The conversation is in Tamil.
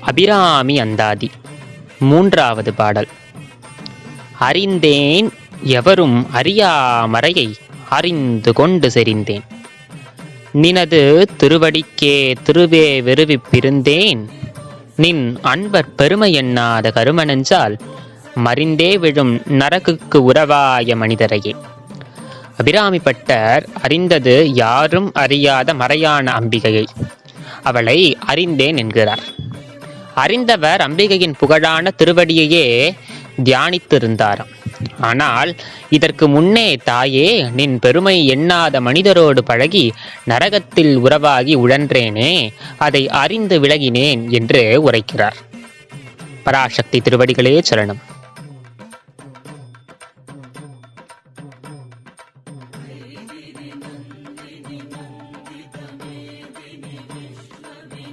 அபிராமி அந்தாதி. மூன்றாவது பாடல். அறிந்தேன் எவரும் அறியாமறையை அறிந்து கொண்டு செறிந்தேன். நினது திருவடிக்கே திருவே வெறுவிப்பிருந்தேன். நின் அன்பர் பெருமை எண்ணாத கருமனஞ்சால் மறிந்தே விழும் நரகுக்கு உறவாய மனிதரையே. அபிராமி பட்டர் அறிந்தது யாரும் அறியாத மறையான அம்பிகையை. அவளை அறிந்தேன் என்கிறார். அறிந்தவர் அம்பிகையின் புகழான திருவடியையே தியானித்திருந்தாராம். ஆனால் இதற்கு முன்னே தாயே, நின் பெருமை எண்ணாத மனிதரோடு பழகி நரகத்தில் உறவாகி உழன்றேனே, அதை அறிந்து விலகினேன் என்று உரைக்கிறார். பராசக்தி திருவடிகளே சரணம்.